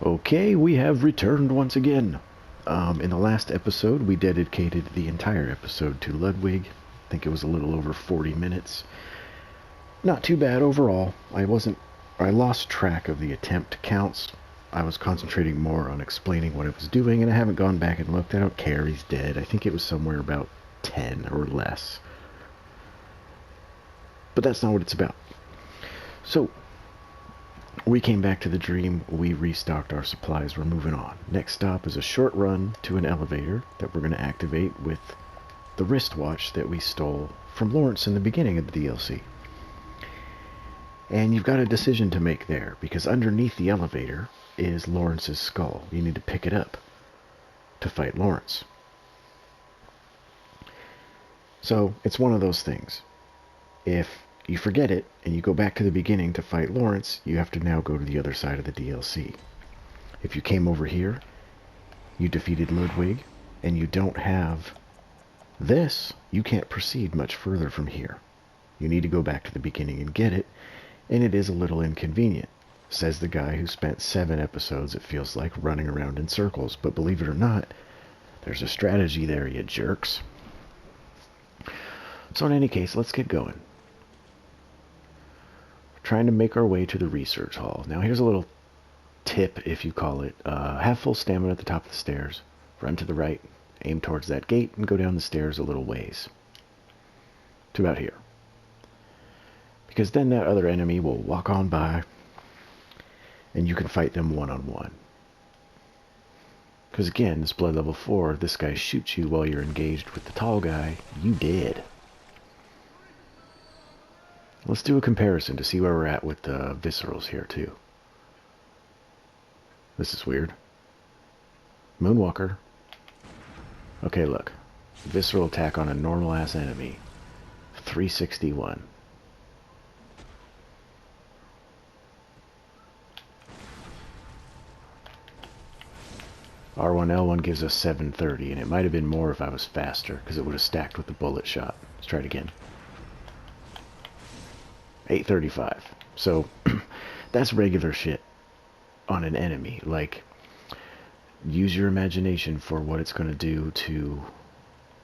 Okay, we have returned once again. In the last episode, we dedicated the entire episode to Ludwig. I think it was a little over 40 minutes. Not too bad overall. I lost track of the attempt counts. I was concentrating more on explaining what it was doing, and I haven't gone back and looked. I don't care, he's dead. I think it was somewhere about 10 or less. But that's not what it's about. So, we came back to the dream, we restocked our supplies, we're moving on. Next stop is a short run to an elevator that we're going to activate with the wristwatch that we stole from Laurence in the beginning of the DLC. And you've got a decision to make there, because underneath the elevator is Laurence's skull. You need to pick it up to fight Laurence. So, it's one of those things. If you forget it, and you go back to the beginning to fight Laurence, you have to now go to the other side of the DLC. If you came over here, you defeated Ludwig, and you don't have this, you can't proceed much further from here. You need to go back to the beginning and get it, and it is a little inconvenient, says the guy who spent 7 episodes, it feels like, running around in circles. But believe it or not, there's a strategy there, you jerks. So in any case, let's get going. Trying to make our way to the research hall. Now here's a little tip, if you call it. Have full stamina at the top of the stairs. Run to the right, aim towards that gate, and go down the stairs a little ways. To about here. Because then that other enemy will walk on by, and you can fight them one-on-one. Because again, this blood level 4, this guy shoots you while you're engaged with the tall guy, you dead. Let's do a comparison to see where we're at with the viscerals here, too. This is weird. Moonwalker. Okay, look. Visceral attack on a normal-ass enemy. 361. R1L1 gives us 730, and it might have been more if I was faster, because it would have stacked with the bullet shot. Let's try it again. 835. So, that's regular shit on an enemy. Like, use your imagination for what it's going to do to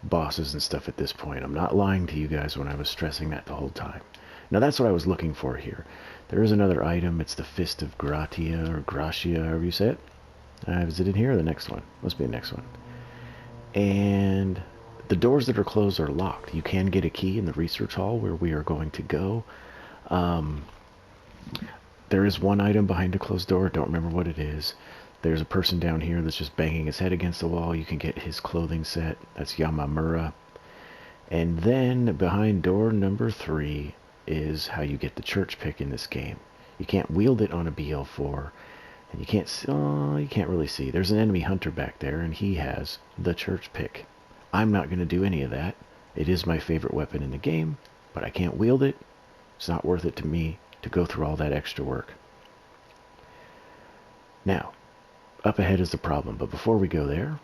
bosses and stuff at this point. I'm not lying to you guys when I was stressing that the whole time. Now, that's what I was looking for here. There is another item. It's the Fist of Gratia, or Gracia, however you say it. Is it in here or the next one? Must be the next one. And the doors that are closed are locked. You can get a key in the research hall where we are going to go. There is one item behind a closed door. Don't remember what it is. There's a person down here that's just banging his head against the wall. You can get his clothing set. That's Yamamura. And then behind door number 3 is how you get the church pick in this game. You can't wield it on a BL4. And you can't really see. There's an enemy hunter back there, and he has the church pick. I'm not going to do any of that. It is my favorite weapon in the game, but I can't wield it. It's not worth it to me to go through all that extra work. Now, up ahead is the problem, but before we go there,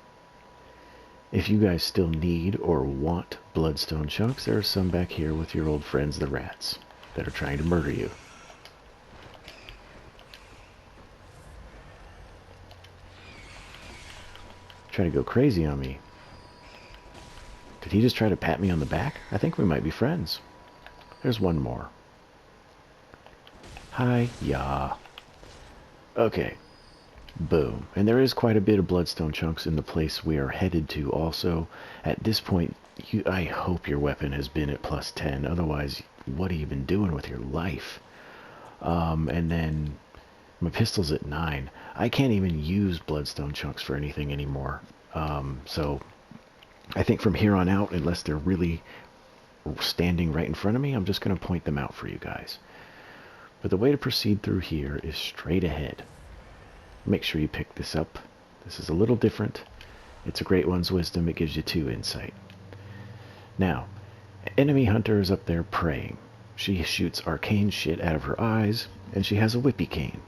if you guys still need or want bloodstone chunks, there are some back here with your old friends, the rats, that are trying to murder you. Trying to go crazy on me. Did he just try to pat me on the back? I think we might be friends. There's one more. Hi, yeah. Okay. Boom. And there is quite a bit of bloodstone chunks in the place we are headed to also. At this point, I hope your weapon has been at plus 10. Otherwise, what have you been doing with your life? And then my pistol's at 9. I can't even use bloodstone chunks for anything anymore. So I think from here on out, unless they're really standing right in front of me, I'm just going to point them out for you guys. But the way to proceed through here is straight ahead. Make sure you pick this up. This is a little different. It's a Great One's Wisdom. It gives you 2 insight. Now, enemy hunter is up there praying. She shoots arcane shit out of her eyes, and she has a whippy cane.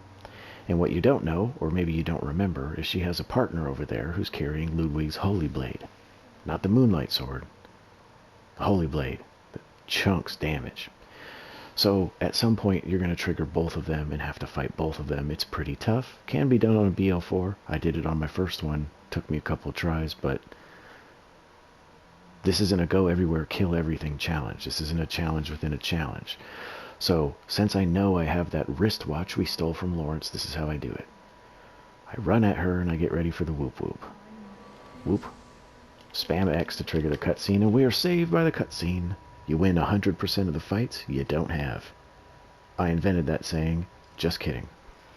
And what you don't know, or maybe you don't remember, is she has a partner over there who's carrying Ludwig's Holy Blade. Not the Moonlight Sword. The Holy Blade. The chunks damage. So at some point you're going to trigger both of them and have to fight both of them. It's pretty tough. Can be done on a BL4. I did it on my first one. Took me a couple tries, but this isn't a go everywhere, kill everything challenge. This isn't a challenge within a challenge. So since I know I have that wristwatch we stole from Laurence, this is how I do it. I run at her and I get ready for the whoop whoop. Whoop. Spam X to trigger the cutscene, and we are saved by the cutscene. You win 100% of the fights you don't have. I invented that saying. Just kidding.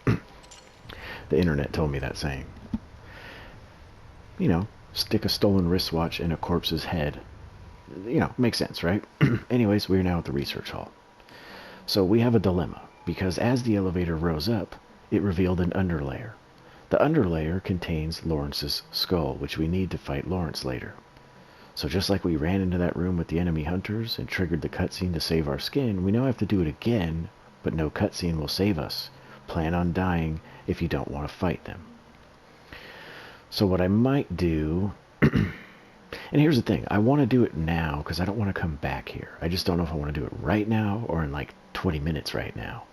The internet told me that saying. You know, stick a stolen wristwatch in a corpse's head. You know, makes sense, right? Anyways, we're now at the research hall. So we have a dilemma, because as the elevator rose up, it revealed an underlayer. The underlayer contains Lawrence's skull, which we need to fight Laurence later. So just like we ran into that room with the enemy hunters and triggered the cutscene to save our skin, we now have to do it again, but no cutscene will save us. Plan on dying if you don't want to fight them. So what I might do, and here's the thing, I want to do it now because I don't want to come back here. I just don't know if I want to do it right now or in like 20 minutes right now.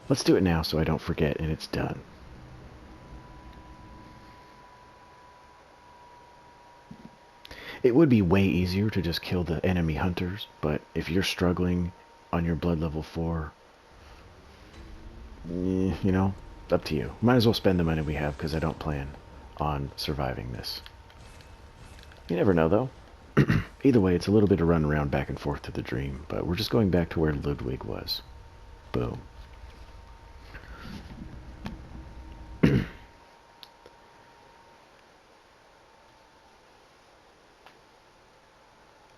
Let's do it now so I don't forget and it's done. It would be way easier to just kill the enemy hunters, but if you're struggling on your blood level 4, you know, up to you. Might as well spend the money we have because I don't plan on surviving this. You never know, though. Either way, it's a little bit of run around back and forth to the dream, but we're just going back to where Ludwig was. Boom.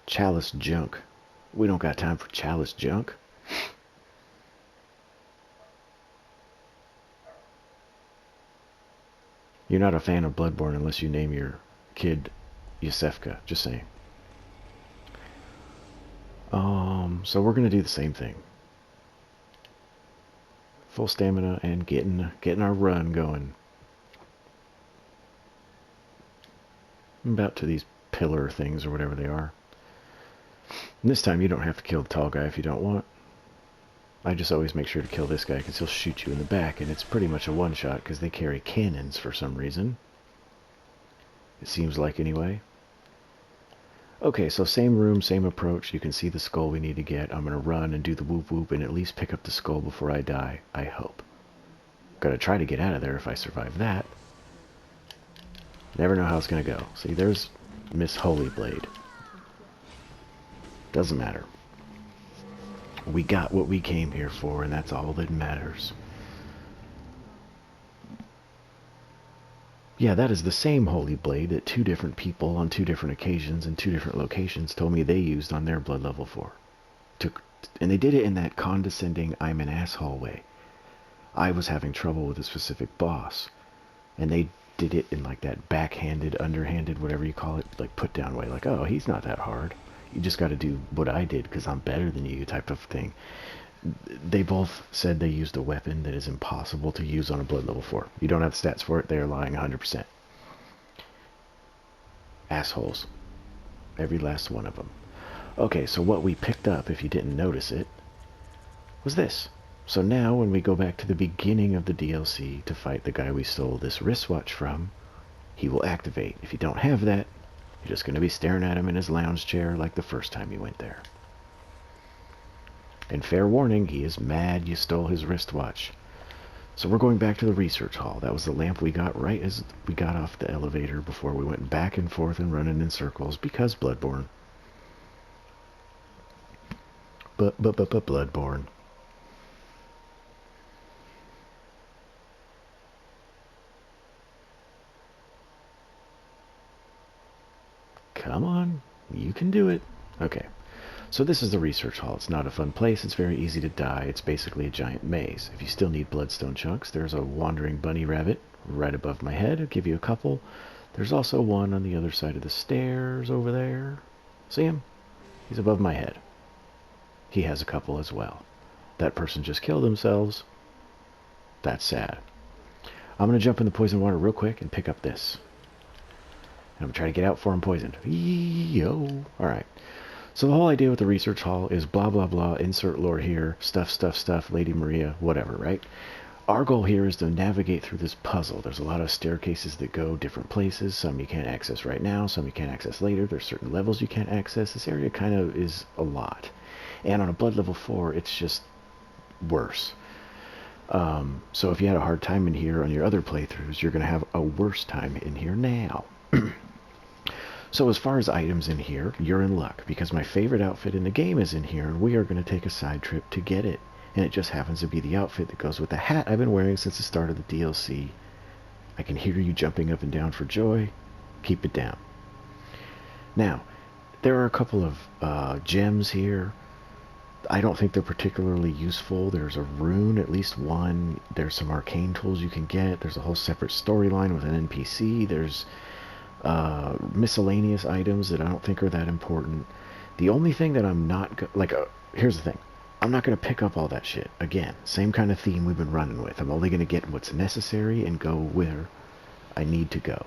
Chalice junk. We don't got time for chalice junk. You're not a fan of Bloodborne unless you name your kid Yosefka. Just saying. So we're gonna do the same thing. Full stamina and getting our run going. About to these pillar things or whatever they are. And this time you don't have to kill the tall guy if you don't want. I just always make sure to kill this guy because he'll shoot you in the back, and it's pretty much a one-shot because they carry cannons for some reason. It seems like anyway. Okay, so same room, same approach. You can see the skull we need to get. I'm going to run and do the whoop whoop and at least pick up the skull before I die, I hope. Gotta try to get out of there if I survive that. Never know how it's going to go. See, there's Miss Holy Blade. Doesn't matter. We got what we came here for, and that's all that matters. Yeah, that is the same Holy Blade that two different people on two different occasions in two different locations told me they used on their blood level 4. And they did it in that condescending, I'm an asshole way. I was having trouble with a specific boss, and they did it in like that backhanded, underhanded, whatever you call it, like put down way, like, oh, he's not that hard. You just got to do what I did because I'm better than you type of thing. They both said they used a weapon that is impossible to use on a blood level 4. You don't have the stats for it. They are lying 100%. Assholes. Every last one of them. Okay, so what we picked up, if you didn't notice it, was this. So now when we go back to the beginning of the DLC to fight the guy we stole this wristwatch from, he will activate. If you don't have that, you're just going to be staring at him in his lounge chair like the first time you went there. And fair warning, he is mad you stole his wristwatch. So we're going back to the research hall. That was the lamp we got right as we got off the elevator before we went back and forth and running in circles because Bloodborne. Bloodborne. Come on, you can do it. Okay, so this is the research hall. It's not a fun place. It's very easy to die. It's basically a giant maze. If you still need bloodstone chunks, there's a wandering bunny rabbit right above my head. I'll give you a couple. There's also one on the other side of the stairs over there. See him? He's above my head. He has a couple as well. That person just killed themselves. That's sad. I'm going to jump in the poison water real quick and pick up this. I'm trying to get out before I'm poisoned. Yo. Alright. So the whole idea with the research hall is blah, blah, blah, insert lore here, stuff, stuff, stuff, Lady Maria, whatever, right? Our goal here is to navigate through this puzzle. There's a lot of staircases that go different places. Some you can't access right now, some you can't access later. There's certain levels you can't access. This area kind of is a lot. And on a blood level 4, it's just worse. So if you had a hard time in here on your other playthroughs, you're going to have a worse time in here now. So as far as items in here, you're in luck, because my favorite outfit in the game is in here, and we are going to take a side trip to get it. And it just happens to be the outfit that goes with the hat I've been wearing since the start of the DLC. I can hear you jumping up and down for joy. Keep it down. Now, there are a couple of gems here. I don't think they're particularly useful. There's a rune, at least one. There's some arcane tools you can get. There's a whole separate storyline with an NPC. There's miscellaneous items that I don't think are that important. The only thing that I'm not... here's the thing. I'm not going to pick up all that shit. Again, same kind of theme we've been running with. I'm only going to get what's necessary and go where I need to go.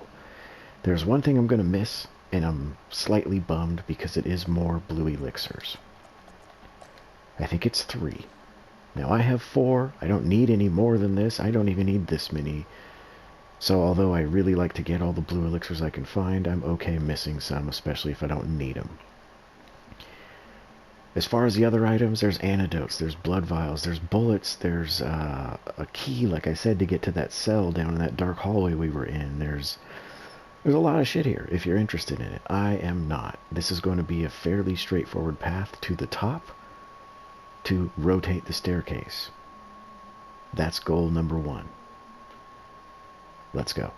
There's one thing I'm going to miss, and I'm slightly bummed because it is more blue elixirs. I think it's 3. Now I have 4. I don't need any more than this. I don't even need this many. So although I really like to get all the blue elixirs I can find, I'm okay missing some, especially if I don't need them. As far as the other items, there's antidotes, there's blood vials, there's bullets, there's a key, like I said, to get to that cell down in that dark hallway we were in. There's a lot of shit here if you're interested in it. I am not. This is going to be a fairly straightforward path to the top to rotate the staircase. That's goal number 1. Let's go.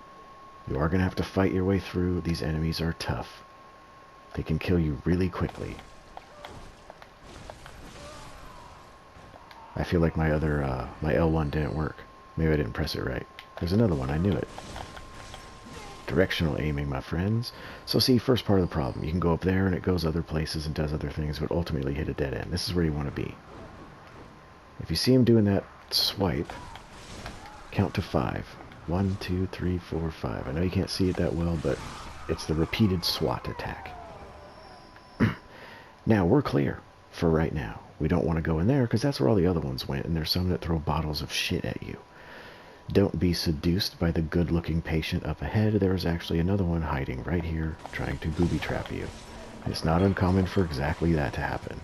You are going to have to fight your way through. These enemies are tough. They can kill you really quickly. I feel like my other, my L1 didn't work. Maybe I didn't press it right. There's another one, I knew it. Directional aiming, my friends. So see, first part of the problem. You can go up there and it goes other places and does other things, but ultimately hit a dead end. This is where you want to be. If you see him doing that swipe, count to 5. 1, 2, 3, 4, 5. I know you can't see it that well, but it's the repeated SWAT attack. Now, we're clear for right now. We don't want to go in there because that's where all the other ones went, and there's some that throw bottles of shit at you. Don't be seduced by the good-looking patient up ahead. There is actually another one hiding right here, trying to booby-trap you. It's not uncommon for exactly that to happen.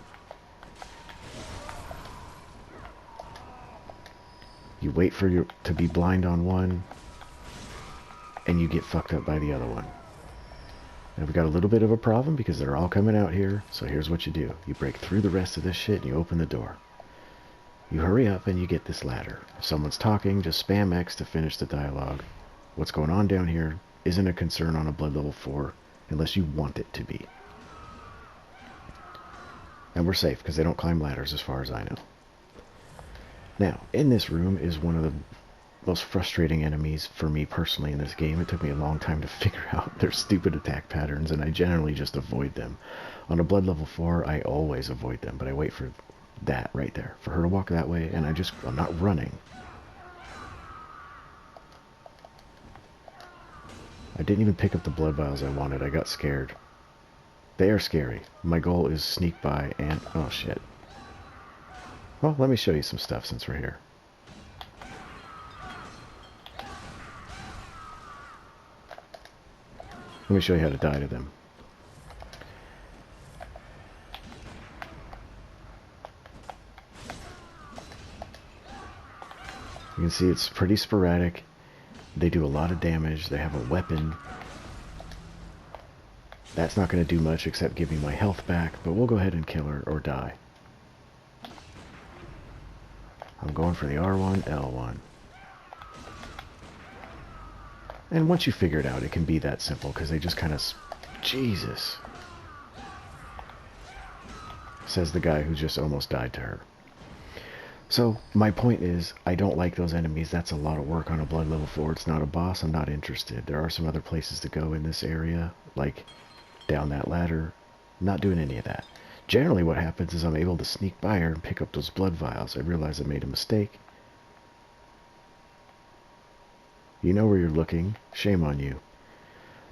You wait for you to be blind on one, and you get fucked up by the other one. Now we've got a little bit of a problem because they're all coming out here, so here's what you do. You break through the rest of this shit and you open the door. You hurry up and you get this ladder. If someone's talking, just spam X to finish the dialogue. What's going on down here isn't a concern on a blood level 4 unless you want it to be. And we're safe because they don't climb ladders as far as I know. Now, in this room is one of the most frustrating enemies for me personally in this game. It took me a long time to figure out their stupid attack patterns, and I generally just avoid them. On a blood level 4, I always avoid them, but I wait for that right there, for her to walk that way, and I'm not running. I didn't even pick up the blood vials I wanted. I got scared. They are scary. My goal is sneak by and... oh shit. Well, let me show you some stuff since we're here. Let me show you how to die to them. You can see it's pretty sporadic. They do a lot of damage. They have a weapon. That's not going to do much except give me my health back, but we'll go ahead and kill her or die. I'm going for the R1, L1. And once you figure it out, it can be that simple, because they just kind of... Jesus! Says the guy who just almost died to her. So, my point is, I don't like those enemies. That's a lot of work on a blood level 4. It's not a boss. I'm not interested. There are some other places to go in this area, like down that ladder. I'm not doing any of that. Generally what happens is I'm able to sneak by her and pick up those blood vials. I realize I made a mistake. You know where you're looking. Shame on you.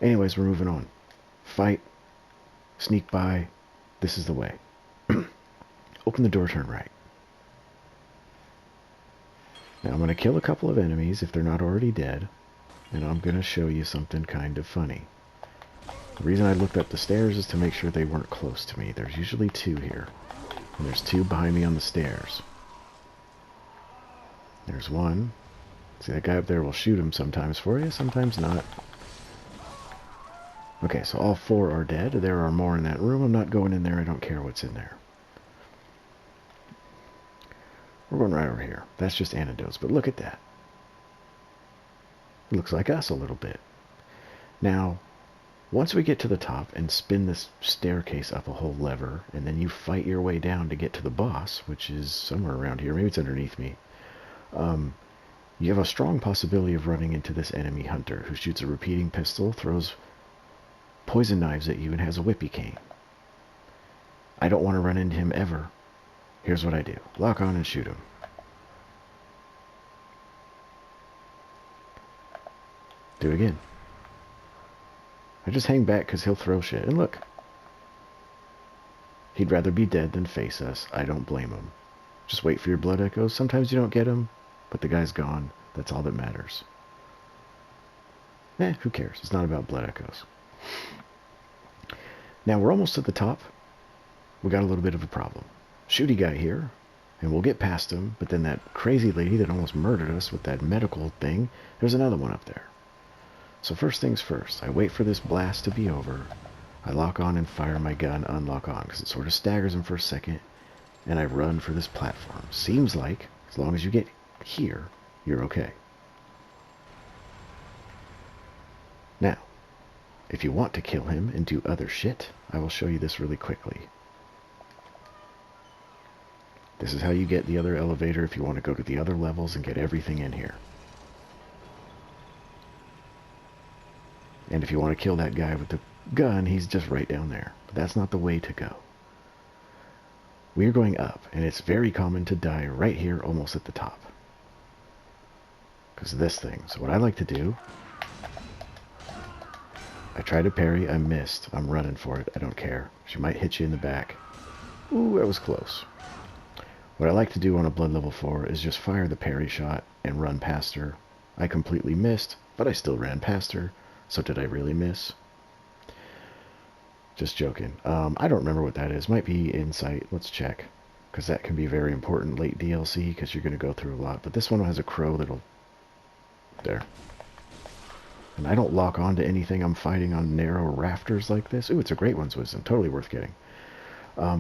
Anyways, we're moving on. Fight. Sneak by. This is the way. Open the door, turn right. Now I'm going to kill a couple of enemies if they're not already dead. And I'm going to show you something kind of funny. The reason I looked up the stairs is to make sure they weren't close to me. There's usually two here. And there's two behind me on the stairs. There's one. See, that guy up there will shoot him sometimes for you, sometimes not. Okay, so all four are dead. There are more in that room. I'm not going in there. I don't care what's in there. We're going right over here. That's just antidotes, but look at that. It looks like us a little bit. Now, once we get to the top and spin this staircase up a whole lever, and then you fight your way down to get to the boss, which is somewhere around here. Maybe it's underneath me. You have a strong possibility of running into this enemy hunter who shoots a repeating pistol, throws poison knives at you, and has a whippy cane. I don't want to run into him ever. Here's what I do. Lock on and shoot him. Do it again. I just hang back because he'll throw shit. And look. He'd rather be dead than face us. I don't blame him. Just wait for your blood echoes. Sometimes you don't get them, but the guy's gone. That's all that matters. Who cares? It's not about blood echoes. Now we're almost at the top. We got a little bit of a problem. Shooty guy here, and we'll get past him, but then that crazy lady that almost murdered us with that medical thing, there's another one up there. So first things first, I wait for this blast to be over. I lock on and fire my gun, unlock on, because it sort of staggers him for a second, and I run for this platform. Seems like, as long as you get here, you're okay. Now, if you want to kill him and do other shit, I will show you this really quickly. This is how you get the other elevator if you want to go to the other levels and get everything in here. And if you want to kill that guy with the gun, he's just right down there. But that's not the way to go. We're going up, and it's very common to die right here, almost at the top. Because of this thing. So what I like to do, I try to parry, I missed. I'm running for it, I don't care. She might hit you in the back. Ooh, that was close. What I like to do on a blood level 4 is just fire the parry shot and run past her. I completely missed, but I still ran past her. So did I really miss? Just joking. I don't remember what that is. Might be insight. Let's check. Because that can be very important late DLC because you're going to go through a lot. But this one has a crow that'll... There. And I don't lock on to anything I'm fighting on narrow rafters like this. Ooh, it's a great one's wisdom. Totally worth getting.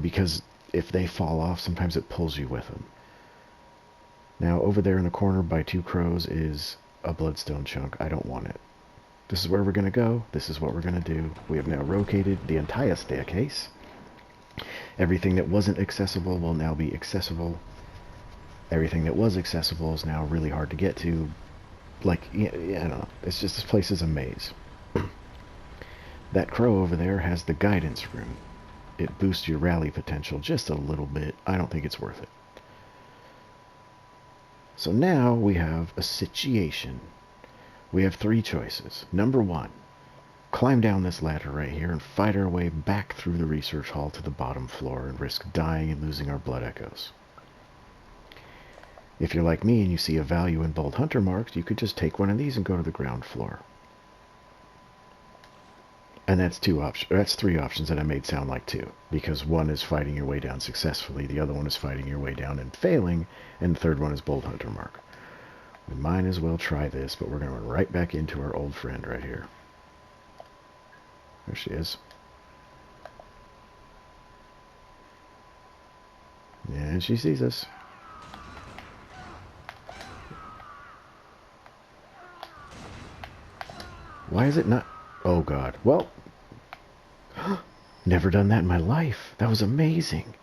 Because if they fall off, sometimes it pulls you with them. Now, over there in the corner by two crows is a bloodstone chunk. I don't want it. This is where we're going to go. This is what we're going to do. We have now rotated the entire staircase. Everything that wasn't accessible will now be accessible. Everything that was accessible is now really hard to get to. Like, yeah, I don't know. It's just, this place is a maze. That crow over there has the guidance rune. It boosts your rally potential just a little bit. I don't think it's worth it. So now we have a situation. We have three choices. Number one, climb down this ladder right here and fight our way back through the research hall to the bottom floor and risk dying and losing our blood echoes. If you're like me and you see a value in bold hunter marks, you could just take one of these and go to the ground floor. And that's three options that I made sound like two, because one is fighting your way down successfully, the other one is fighting your way down and failing, and the third one is bold hunter mark. We might as well try this, but we're going to run right back into our old friend right here. There she is. And she sees us. Why is it not... Oh, God. Well, never done that in my life. That was amazing.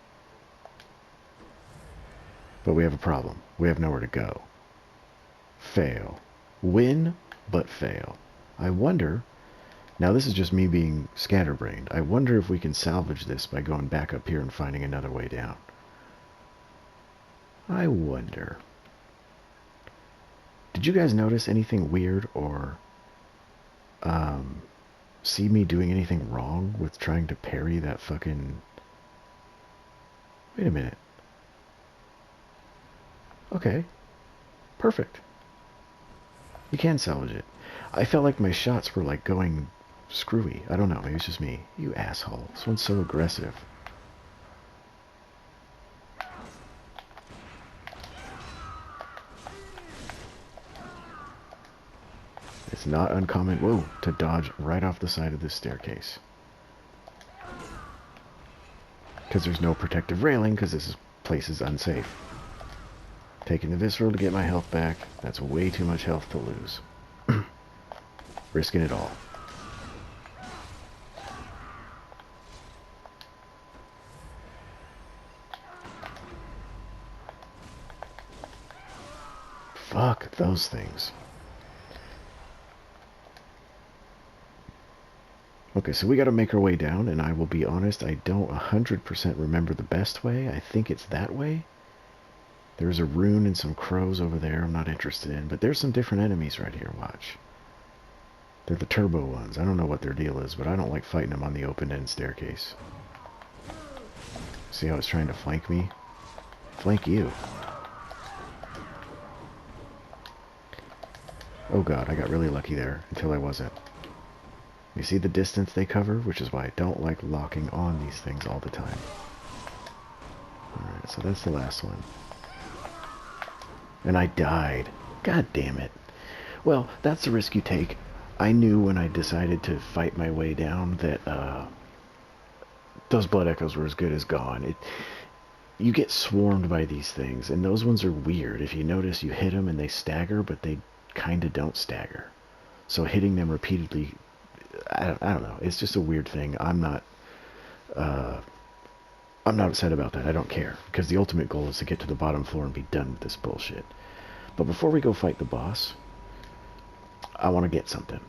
But we have a problem. We have nowhere to go. Fail. Win, but fail. I wonder... Now, this is just me being scatterbrained. I wonder if we can salvage this by going back up here and finding another way down. I wonder. Did you guys notice anything weird or see me doing anything wrong with trying to parry that fucking... Wait a minute. Okay. Perfect. You can salvage it. I felt like my shots were like going screwy. I don't know. Maybe it's just me. You asshole. This one's so aggressive. It's not uncommon, whoa, to dodge right off the side of this staircase. Because there's no protective railing, because this place is unsafe. Taking the visceral to get my health back. That's way too much health to lose. Risking it all. Fuck those things. Okay, so we gotta make our way down, and I will be honest, I don't 100% remember the best way. I think it's that way. There's a rune and some crows over there I'm not interested in, but there's some different enemies right here, watch. They're the turbo ones. I don't know what their deal is, but I don't like fighting them on the open-end staircase. See how it's trying to flank me? Flank you. Oh god, I got really lucky there, until I wasn't. You see the distance they cover, which is why I don't like locking on these things all the time. Alright, so that's the last one. And I died. God damn it. Well, that's the risk you take. I knew when I decided to fight my way down that those blood echoes were as good as gone. You get swarmed by these things, and those ones are weird. If you notice, you hit them and they stagger, but they kind of don't stagger. So hitting them repeatedly, I don't know. It's just a weird thing. I'm not upset about that. I don't care, because the ultimate goal is to get to the bottom floor and be done with this bullshit. But before we go fight the boss, I want to get something.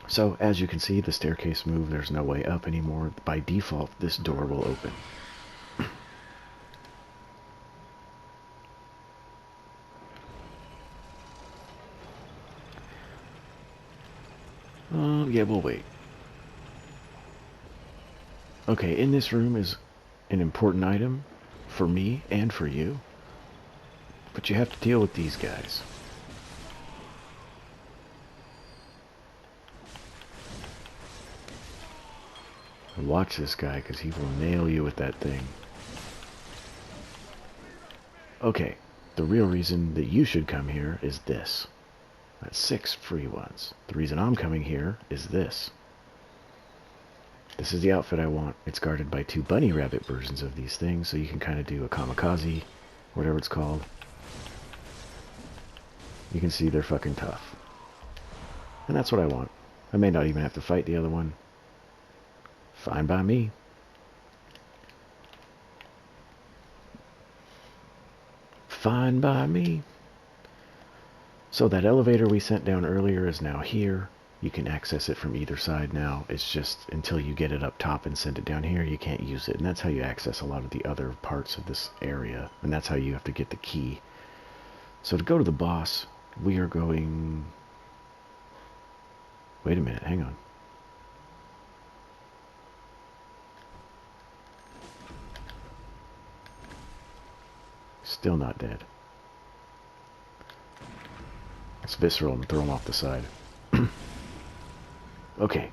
So, as you can see, the staircase moved. There's no way up anymore. By default, this door will open. Yeah, we'll wait. Okay, in this room is an important item for me and for you. But you have to deal with these guys. And watch this guy, because he will nail you with that thing. Okay, the real reason that you should come here is this. That's 6 free ones. The reason I'm coming here is this. This is the outfit I want. It's guarded by 2 bunny rabbit versions of these things, so you can kind of do a kamikaze, whatever it's called. You can see they're fucking tough. And that's what I want. I may not even have to fight the other one. Fine by me. Fine by me. So that elevator we sent down earlier is now here. You can access it from either side now. It's just until you get it up top and send it down here, you can't use it. And that's how you access a lot of the other parts of this area. And that's how you have to get the key. So to go to the boss, we are going... Wait a minute, hang on. Still not dead. It's visceral and throw him off the side. Okay,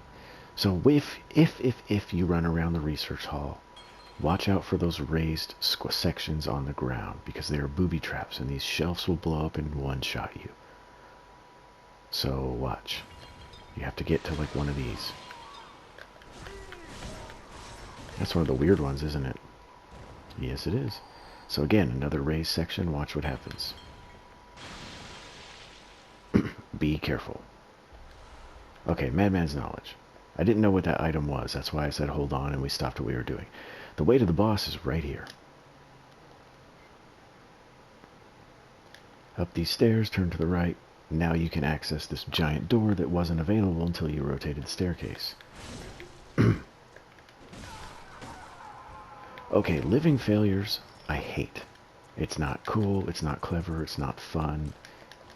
so if you run around the research hall, watch out for those raised sections on the ground, because they are booby traps, and these shelves will blow up and one-shot you. So watch. You have to get to like one of these. That's one of the weird ones, isn't it? Yes, it is. So again, another raised section. Watch what happens. Be careful. Okay, Madman's Knowledge. I didn't know what that item was. That's why I said hold on, and we stopped what we were doing. The way to the boss is right here. Up these stairs, turn to the right. Now you can access this giant door that wasn't available until you rotated the staircase. Okay, Living Failures, I hate. It's not cool, it's not clever, it's not fun.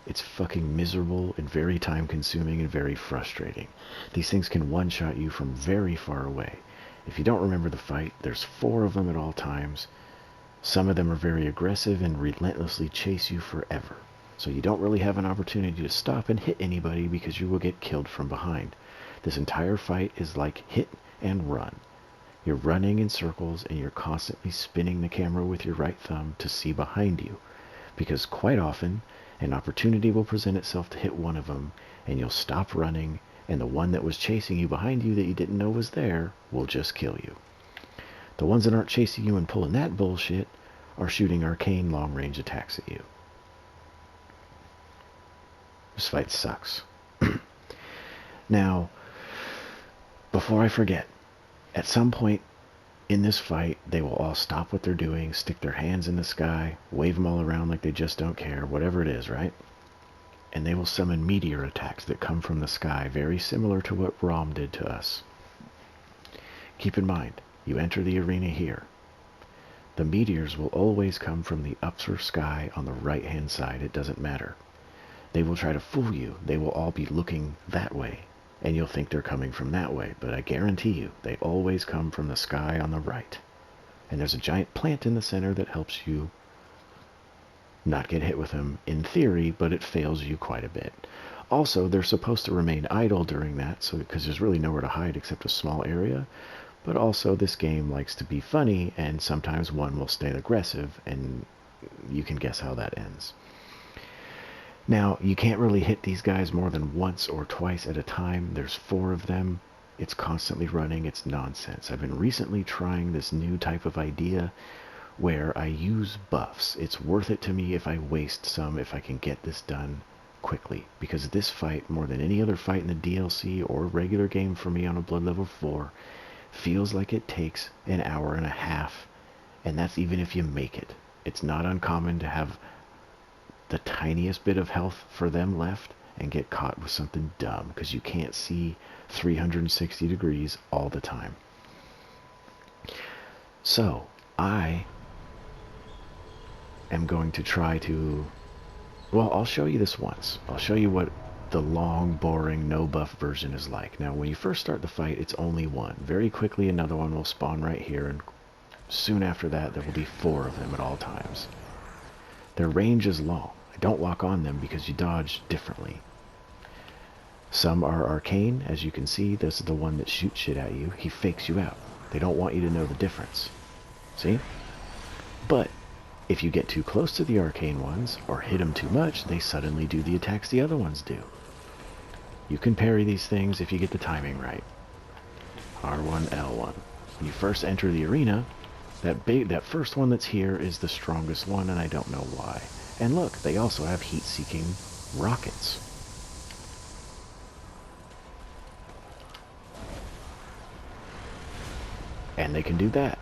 It's fucking miserable and very time consuming and very frustrating. These things can one-shot you from very far away. If you don't remember the fight, there's 4 of them at all times. Some of them are very aggressive and relentlessly chase you forever. So you don't really have an opportunity to stop and hit anybody because you will get killed from behind. This entire fight is like hit and run. You're running in circles and you're constantly spinning the camera with your right thumb to see behind you. Because quite often, an opportunity will present itself to hit one of them and you'll stop running, and the one that was chasing you behind you that you didn't know was there will just kill you. The ones that aren't chasing you and pulling that bullshit are shooting arcane long-range attacks at you. This fight sucks. Now, before I forget, at some point in this fight, they will all stop what they're doing, stick their hands in the sky, wave them all around like they just don't care, whatever it is, right? And they will summon meteor attacks that come from the sky, very similar to what Rom did to us. Keep in mind, you enter the arena here. The meteors will always come from the upper sky on the right-hand side. It doesn't matter. They will try to fool you. They will all be looking that way, and you'll think they're coming from that way. But I guarantee you, they always come from the sky on the right. And there's a giant plant in the center that helps you not get hit with them in theory, but it fails you quite a bit. Also, they're supposed to remain idle during that, so because there's really nowhere to hide except a small area. But also, this game likes to be funny, and sometimes one will stay aggressive, and you can guess how that ends. Now, you can't really hit these guys more than once or twice at a time. There's 4 of them. It's constantly running. It's nonsense. I've been recently trying this new type of idea where I use buffs. It's worth it to me if I waste some, if I can get this done quickly. Because this fight, more than any other fight in the DLC or regular game for me on a Blood level 4, feels like it takes an hour and a half. And that's even if you make it. It's not uncommon to have the tiniest bit of health for them left and get caught with something dumb because you can't see 360 degrees all the time. So I am going to try to, well, I'll show you this once. I'll show you what the long, boring, no buff version is like. Now, when you first start the fight, it's only 1. Very quickly, another one will spawn right here, and soon after that, there will be 4 of them at all times. Their range is long. I don't lock on them because you dodge differently. Some are arcane, as you can see. This is the one that shoots shit at you. He fakes you out. They don't want you to know the difference. See? But if you get too close to the arcane ones, or hit them too much, they suddenly do the attacks the other ones do. You can parry these things if you get the timing right. R1, L1. When you first enter the arena, that first one that's here is the strongest one, and I don't know why. And look, they also have heat-seeking rockets. And they can do that.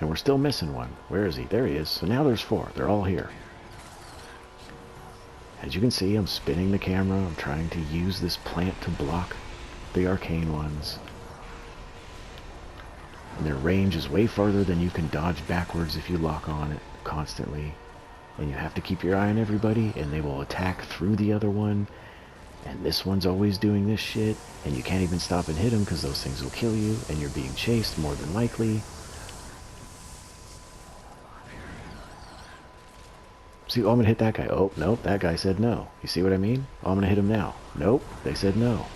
And we're still missing one. Where is he? There he is. So now there's 4. They're all here. As you can see, I'm spinning the camera. I'm trying to use this plant to block the arcane ones. And their range is way farther than you can dodge backwards if you lock on it constantly. And you have to keep your eye on everybody, and they will attack through the other one. And this one's always doing this shit, and you can't even stop and hit them because those things will kill you, and you're being chased more than likely. See, oh, I'm gonna hit that guy. Oh, nope, that guy said no. You see what I mean? Oh, I'm gonna hit him now. Nope, they said no.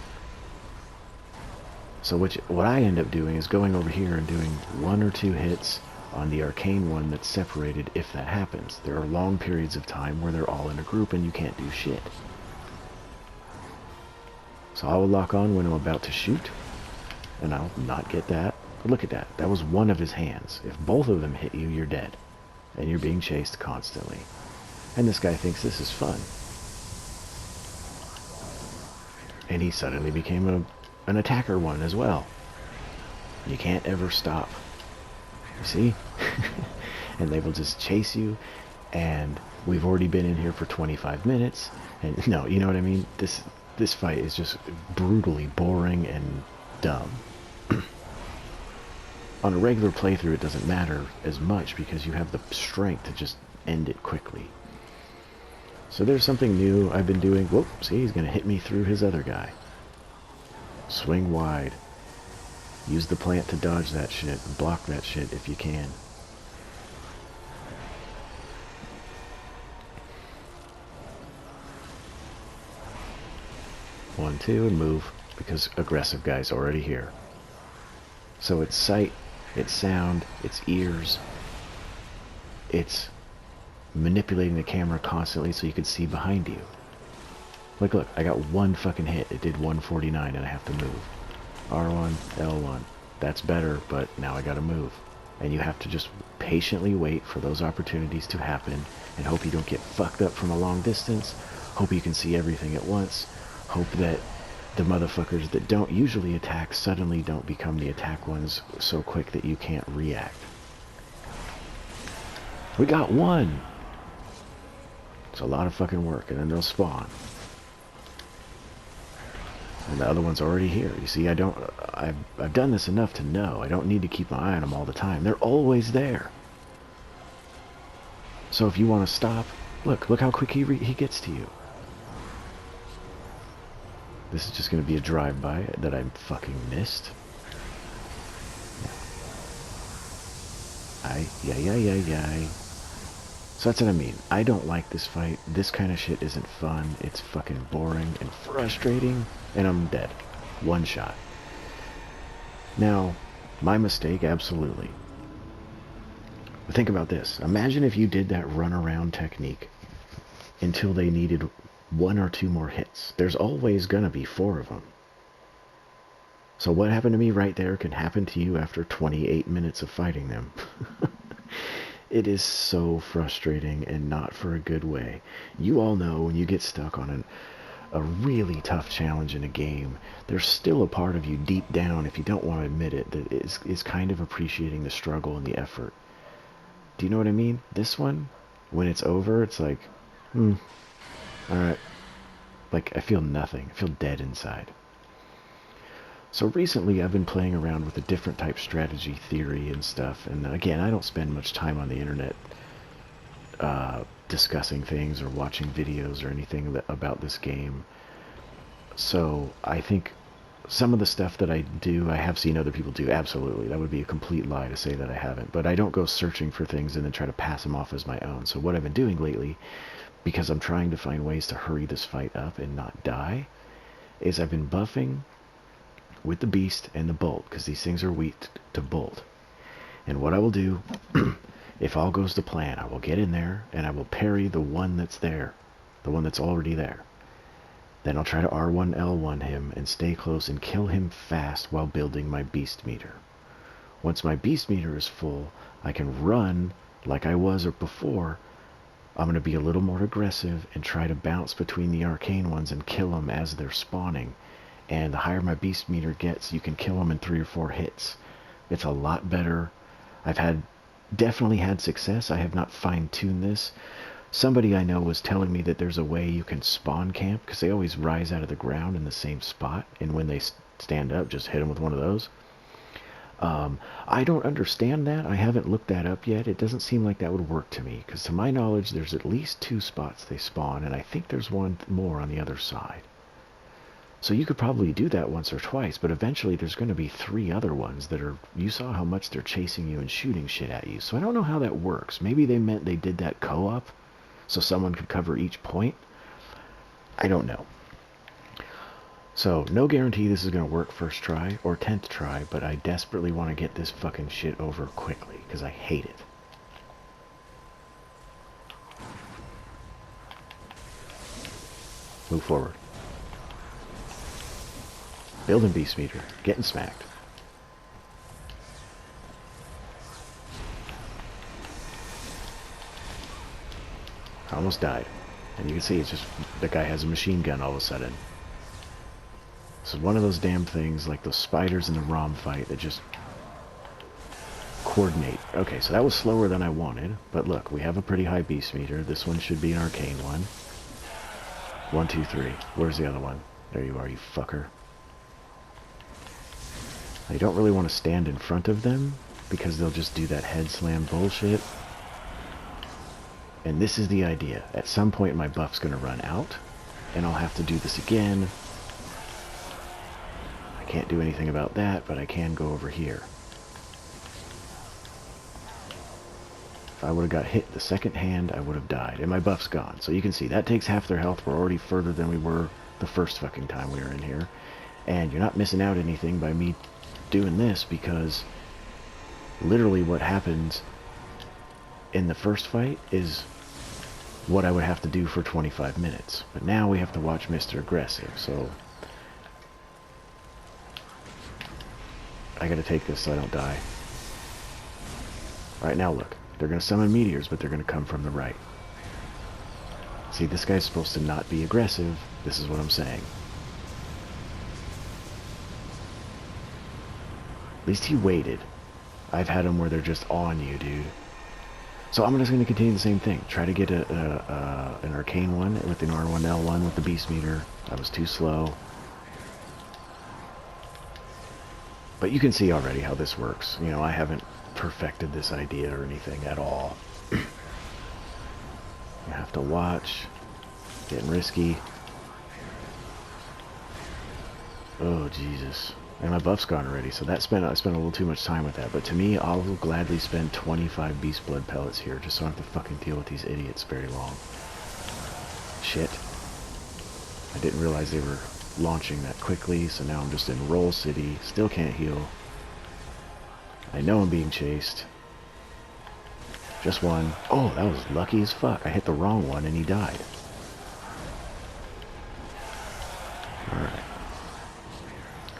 So what I end up doing is going over here and doing 1 or 2 hits on the arcane one that's separated if that happens. There are long periods of time where they're all in a group and you can't do shit. So I will lock on when I'm about to shoot, and I'll not get that. But look at that. That was one of his hands. If both of them hit you, you're dead. And you're being chased constantly. And this guy thinks this is fun. And he suddenly became an attacker one as well. You can't ever stop. You see? And they will just chase you, and we've already been in here for 25 minutes, and no, you know what I mean? This fight is just brutally boring and dumb. On a regular playthrough, it doesn't matter as much because you have the strength to just end it quickly. So there's something new I've been doing. Whoop, see, he's going to hit me through his other guy. Swing wide. Use the plant to dodge that shit. Block that shit if you can. One, two, and move, because aggressive guy's already here. So it's sight, it's sound, it's ears. It's manipulating the camera constantly so you can see behind you. Like, look, I got one fucking hit. It did 149 and I have to move. R1, L1. That's better, but now I gotta move. And you have to just patiently wait for those opportunities to happen and hope you don't get fucked up from a long distance. Hope you can see everything at once. Hope that the motherfuckers that don't usually attack suddenly don't become the attack ones so quick that you can't react. We got one! It's a lot of fucking work, and then they'll spawn. And the other one's already here. You see, I've done this enough to know. I don't need to keep my eye on them all the time. They're always there. So if you want to stop, look how quick he gets to you. This is just going to be a drive-by that I fucking missed. Yeah. So that's what I mean. I don't like this fight. This kind of shit isn't fun. It's fucking boring and frustrating. And I'm dead. One shot. Now, my mistake, absolutely. But think about this. Imagine if you did that run-around technique until they needed one or two more hits. There's always gonna be 4 of them. So what happened to me right there can happen to you after 28 minutes of fighting them. It is so frustrating and not for a good way. You all know when you get stuck on a really tough challenge in a game, there's still a part of you deep down, if you don't want to admit it, that is kind of appreciating the struggle and the effort. Do you know what I mean? This one, when it's over, it's like, alright. Like, I feel nothing. I feel dead inside. So recently I've been playing around with a different type strategy theory and stuff, and again, I don't spend much time on the internet discussing things or watching videos or anything about this game. So I think some of the stuff that I do, I have seen other people do, absolutely. That would be a complete lie to say that I haven't. But I don't go searching for things and then try to pass them off as my own. So what I've been doing lately, because I'm trying to find ways to hurry this fight up and not die, is I've been buffing with the beast and the bolt, because these things are weak to bolt. And what I will do, if all goes to plan, I will get in there and I will parry the one that's there, the one that's already there. Then I'll try to R1 L1 him and stay close and kill him fast while building my beast meter. Once my beast meter is full, I can run like I was before. I'm going to be a little more aggressive and try to bounce between the arcane ones and kill them as they're spawning. And the higher my beast meter gets, you can kill them in 3 or 4 hits. It's a lot better. I've definitely had success. I have not fine-tuned this. Somebody I know was telling me that there's a way you can spawn camp, because they always rise out of the ground in the same spot, and when they stand up, just hit them with one of those. I don't understand that. I haven't looked that up yet. It doesn't seem like that would work to me, because to my knowledge, there's at least 2 spots they spawn, and I think there's one more on the other side. So you could probably do that once or twice, but eventually there's going to be 3 other ones that are, you saw how much they're chasing you and shooting shit at you. So I don't know how that works. Maybe they meant they did that co-op so someone could cover each point. I don't know. So no guarantee this is going to work first try or 10th try, but I desperately want to get this fucking shit over quickly because I hate it. Move forward. Building beast meter. Getting smacked. I almost died. And you can see it's just, the guy has a machine gun all of a sudden. This is one of those damn things like those spiders in the ROM fight that just coordinate. Okay, so that was slower than I wanted. But look, we have a pretty high beast meter. This one should be an arcane one. 1, 2, 3. Where's the other one? There you are, you fucker. I don't really want to stand in front of them because they'll just do that head slam bullshit. And this is the idea. At some point my buff's going to run out, and I'll have to do this again. I can't do anything about that, but I can go over here. If I would have got hit the second hand, I would have died, and my buff's gone. So you can see, that takes half their health. We're already further than we were the first fucking time we were in here. And you're not missing out anything by me doing this, because literally what happens in the first fight is what I would have to do for 25 minutes. But now we have to watch Mr. Aggressive, so I gotta take this so I don't die. Alright, now look. They're gonna summon meteors, but they're gonna come from the right. See, this guy's supposed to not be aggressive. This is what I'm saying. At least he waited. I've had them where they're just on you, dude. So I'm just going to continue the same thing. Try to get an arcane one with an R1L1 with the beast meter. I was too slow. But you can see already how this works. You know, I haven't perfected this idea or anything at all. You have to watch. Getting risky. Oh, Jesus. And my buff's gone already, so I spent a little too much time with that. But to me, I'll gladly spend 25 beast blood pellets here, just so I don't have to fucking deal with these idiots very long. Shit. I didn't realize they were launching that quickly, so now I'm just in Roll City. Still can't heal. I know I'm being chased. Just one. Oh, that was lucky as fuck. I hit the wrong one and he died. Alright.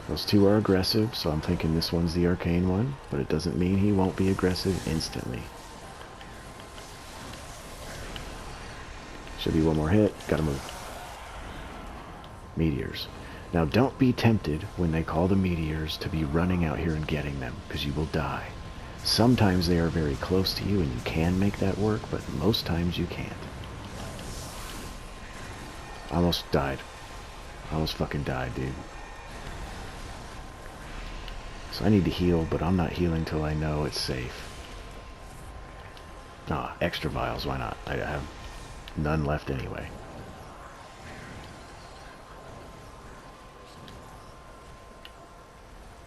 Those two are aggressive, so I'm thinking this one's the arcane one, but it doesn't mean he won't be aggressive instantly. Should be one more hit. Gotta move. Meteors. Now don't be tempted when they call the meteors to be running out here and getting them, because you will die. Sometimes they are very close to you and you can make that work, but most times you can't. I almost died. I almost fucking died, dude. So I need to heal, but I'm not healing till I know it's safe. Ah, extra vials, why not? I have none left anyway.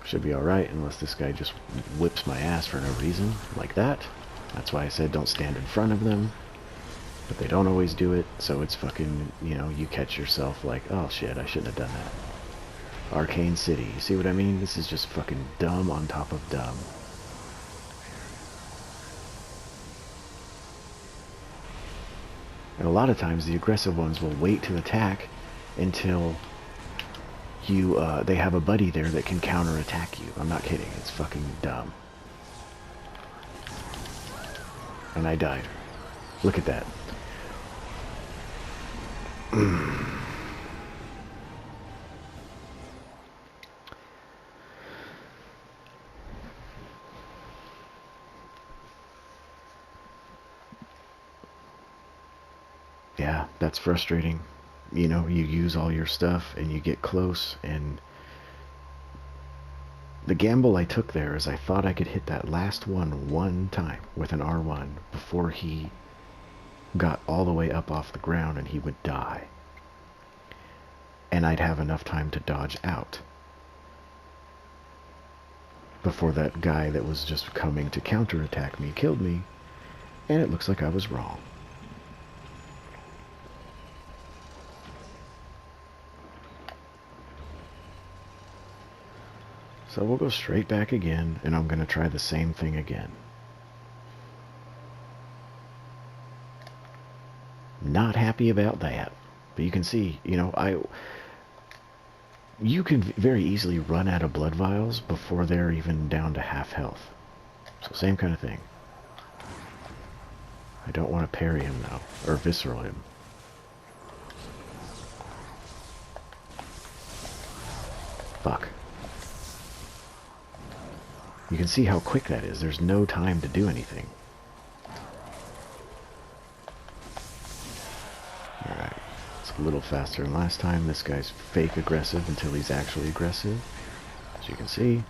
Should be alright, unless this guy just whips my ass for no reason, like that. That's why I said don't stand in front of them. But they don't always do it, so it's fucking, you know, you catch yourself like, oh shit, I shouldn't have done that. Arcane City. You see what I mean? This is just fucking dumb on top of dumb. And a lot of times the aggressive ones will wait to attack until you, they have a buddy there that can counterattack you. I'm not kidding. It's fucking dumb. And I died. Look at that. Yeah, that's frustrating. You know, you use all your stuff and you get close, and the gamble I took there is I thought I could hit that last one time with an R1 before he got all the way up off the ground and he would die. And I'd have enough time to dodge out before that guy that was just coming to counterattack me killed me, and it looks like I was wrong. So we'll go straight back again, and I'm going to try the same thing again. Not happy about that. But you can see, you know, you can very easily run out of blood vials before they're even down to half health. So same kind of thing. I don't want to parry him now, or visceral him. Fuck. You can see how quick that is. There's no time to do anything. Alright. It's a little faster than last time. This guy's fake aggressive until he's actually aggressive. As you can see.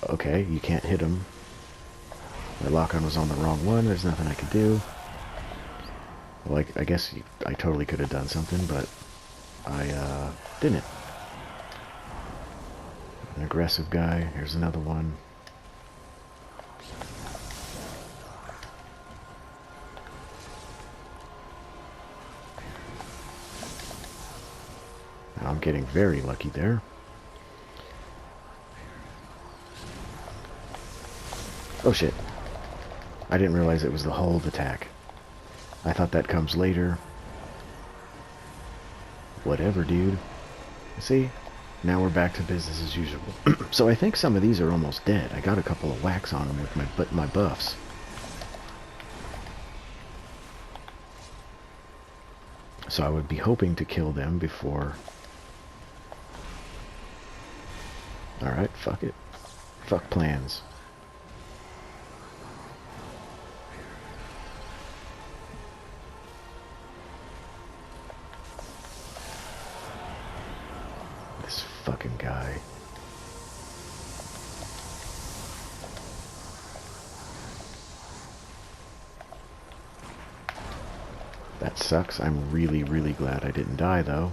Okay, you can't hit him My lock-on was on the wrong one. There's nothing I could do. Well, I guess I totally could have done something, but I didn't. An aggressive guy. Here's another one. I'm getting very lucky there. Oh shit. I didn't realize it was the hold attack. I thought that comes later. Whatever, dude. See? Now we're back to business as usual. So I think some of these are almost dead. I got a couple of whacks on them with my buffs. So I would be hoping to kill them before... Alright, fuck it. Fuck plans. This fucking guy. That sucks. I'm really, really glad I didn't die, though.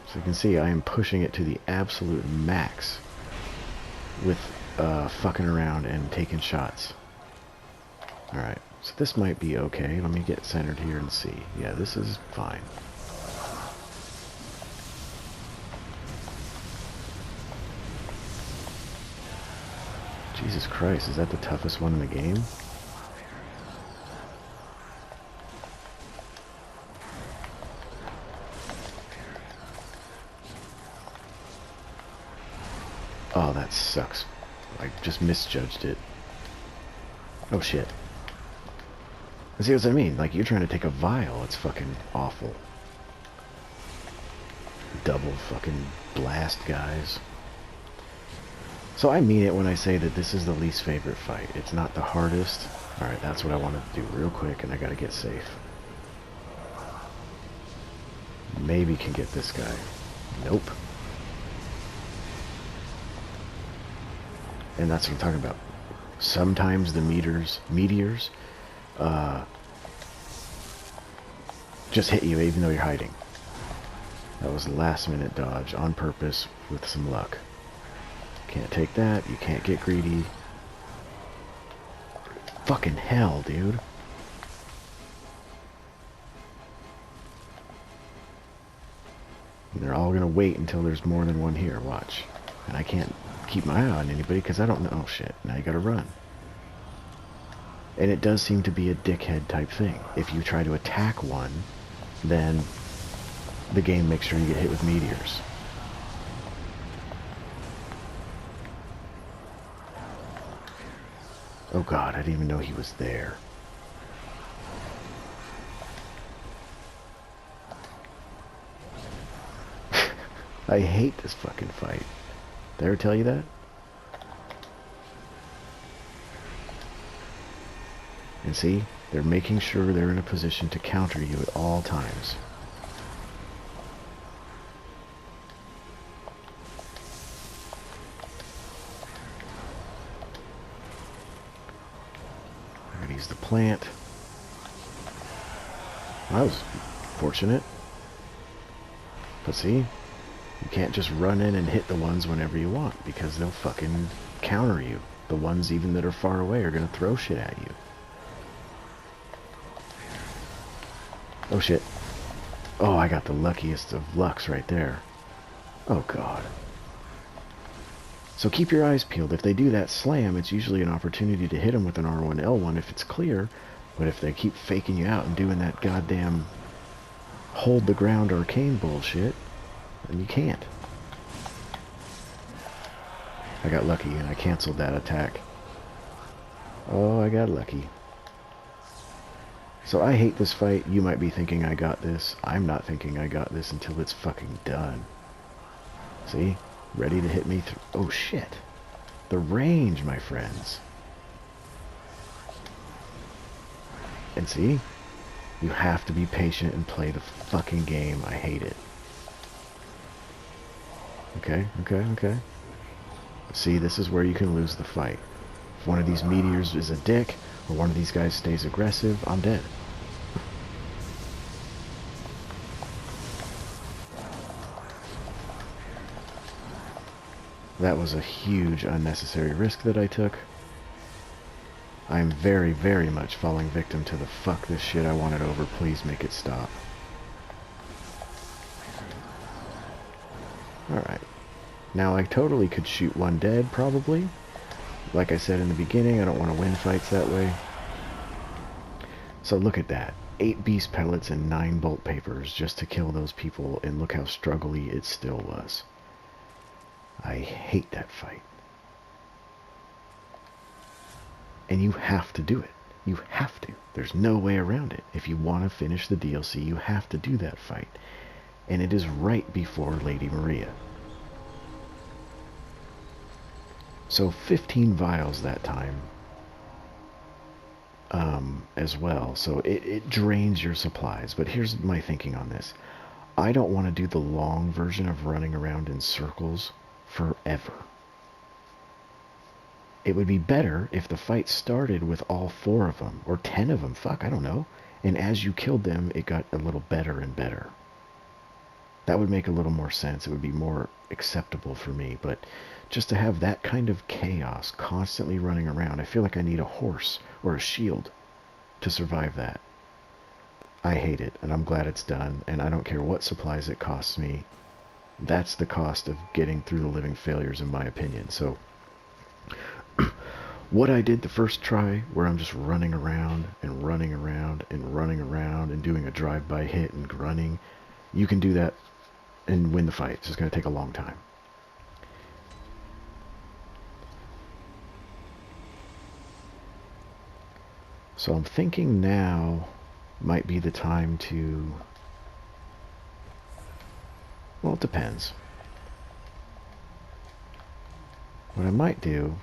So you can see I am pushing it to the absolute max with fucking around and taking shots. Alright, so this might be okay. Let me get centered here and see. Yeah, this is fine. Jesus Christ, is that the toughest one in the game? Oh, that sucks. I just misjudged it. Oh shit. See what I mean? Like, you're trying to take a vial. It's fucking awful. Double fucking blast, guys. So I mean it when I say that this is the least favorite fight. It's not the hardest. Alright, that's what I wanted to do real quick, and I gotta get safe. Maybe can get this guy. Nope. And that's what I'm talking about. Sometimes the meteors just hit you even though you're hiding. That was last minute dodge on purpose with some luck. Can't take that. You can't get greedy. Fucking hell, dude. And they're all gonna wait until there's more than one here. Watch. And I can't keep my eye on anybody because I don't know. Oh shit, now you gotta run. And it does seem to be a dickhead type thing. If you try to attack one, then the game makes sure you get hit with meteors. Oh god, I didn't even know he was there. I hate this fucking fight. Did I ever tell you that? And see, they're making sure they're in a position to counter you at all times. I'm gonna use the plant. Well, that was fortunate. But see, you can't just run in and hit the ones whenever you want, because they'll fucking counter you. The ones even that are far away are gonna throw shit at you. Oh shit. Oh, I got the luckiest of lucks right there. Oh god. So keep your eyes peeled. If they do that slam, it's usually an opportunity to hit them with an R1, L1 if it's clear. But if they keep faking you out and doing that goddamn hold the ground arcane bullshit, then you can't. I got lucky and I canceled that attack. Oh, I got lucky. So I hate this fight. You might be thinking I got this. I'm not thinking I got this until it's fucking done. See? Ready to hit me through. Oh shit. The range, my friends. And see? You have to be patient and play the fucking game. I hate it. Okay, okay, okay. See, this is where you can lose the fight. If one of these meteors is a dick, or one of these guys stays aggressive, I'm dead. That was a huge unnecessary risk that I took. I'm very, very much falling victim to the fuck this shit, I want it over, please make it stop. Alright. Now I totally could shoot one dead, probably. Like I said in the beginning, I don't want to win fights that way. So look at that. 8 beast pellets and 9 bolt papers just to kill those people, and look how struggly it still was. I hate that fight. And you have to do it. You have to. There's no way around it. If you want to finish the DLC, you have to do that fight. And it is right before Lady Maria. So 15 vials that time as well. So it drains your supplies. But here's my thinking on this. I don't want to do the long version of running around in circles forever. It would be better if the fight started with all 4 of them, or 10 of them, fuck, I don't know. And as you killed them, it got a little better and better. That would make a little more sense. It would be more acceptable for me. But just to have that kind of chaos constantly running around, I feel like I need a horse or a shield to survive that. I hate it, and I'm glad it's done, and I don't care what supplies it costs me. That's the cost of getting through the Living Failures, in my opinion. So what I did the first try, where I'm just running around and running around and running around and doing a drive-by hit and running, you can do that and win the fight. It's just going to take a long time. So I'm thinking now might be the time to... Well, it depends. What I might do...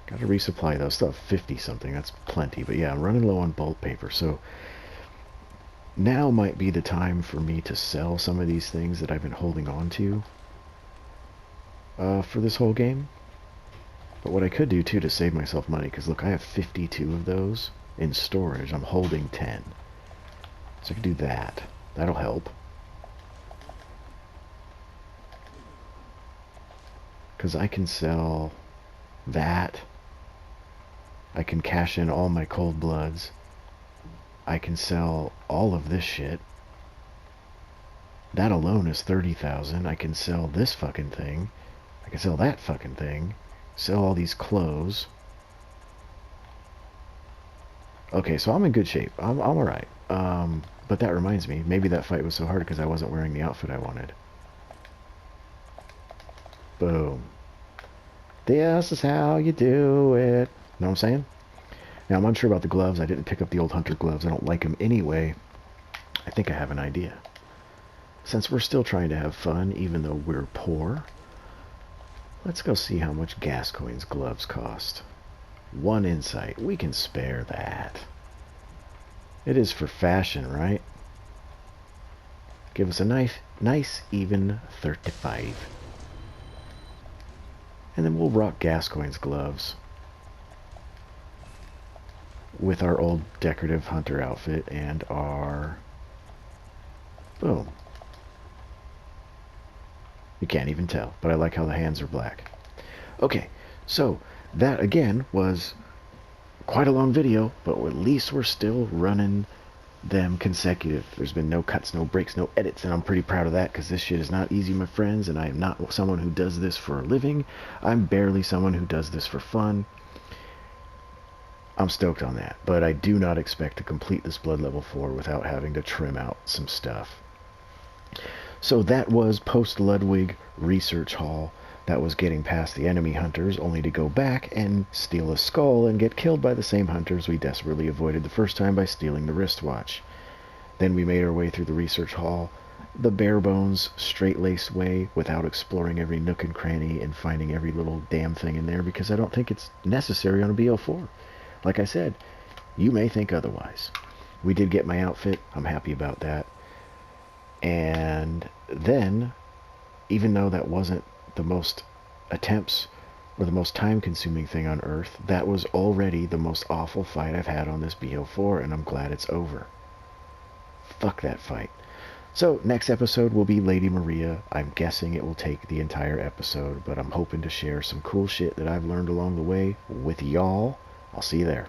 Got to resupply those. Still have 50 something. That's plenty. But yeah, I'm running low on bolt paper. So now might be the time for me to sell some of these things that I've been holding on to for this whole game. But what I could do too to save myself money, because look, I have 52 of those in storage. I'm holding 10. So I could do that. That'll help. Because I can sell that. I can cash in all my cold bloods. I can sell all of this shit. That alone is 30,000. I can sell this fucking thing. I can sell that fucking thing. Sell all these clothes. Okay, so I'm in good shape. I'm alright. But that reminds me, maybe that fight was so hard because I wasn't wearing the outfit I wanted. Boom. This is how you do it. Know what I'm saying? Now, I'm unsure about the gloves. I didn't pick up the old hunter gloves. I don't like them anyway. I think I have an idea. Since we're still trying to have fun, even though we're poor, let's go see how much Gascoigne's gloves cost. 1 insight. We can spare that. It is for fashion, right? Give us a nice even 35. And then we'll rock Gascoigne's gloves with our old decorative hunter outfit and our... Boom. You can't even tell, but I like how the hands are black. Okay, so that again was quite a long video, but at least we're still running them consecutive. There's been no cuts, no breaks, no edits, and I'm pretty proud of that because this shit is not easy, my friends, and I am not someone who does this for a living. I'm barely someone who does this for fun. I'm stoked on that, but I do not expect to complete this Blood Level 4 without having to trim out some stuff. So that was post-Ludwig research haul. That was getting past the enemy hunters, only to go back and steal a skull and get killed by the same hunters we desperately avoided the first time by stealing the wristwatch. Then we made our way through the research hall, the bare-bones, straight-laced way, without exploring every nook and cranny and finding every little damn thing in there, because I don't think it's necessary on a BL4. Like I said, you may think otherwise. We did get my outfit. I'm happy about that. And then, even though that wasn't the most attempts or the most time-consuming thing on Earth, that was already the most awful fight I've had on this BL4, and I'm glad it's over. Fuck that fight. So, next episode will be Lady Maria. I'm guessing it will take the entire episode, but I'm hoping to share some cool shit that I've learned along the way with y'all. I'll see you there.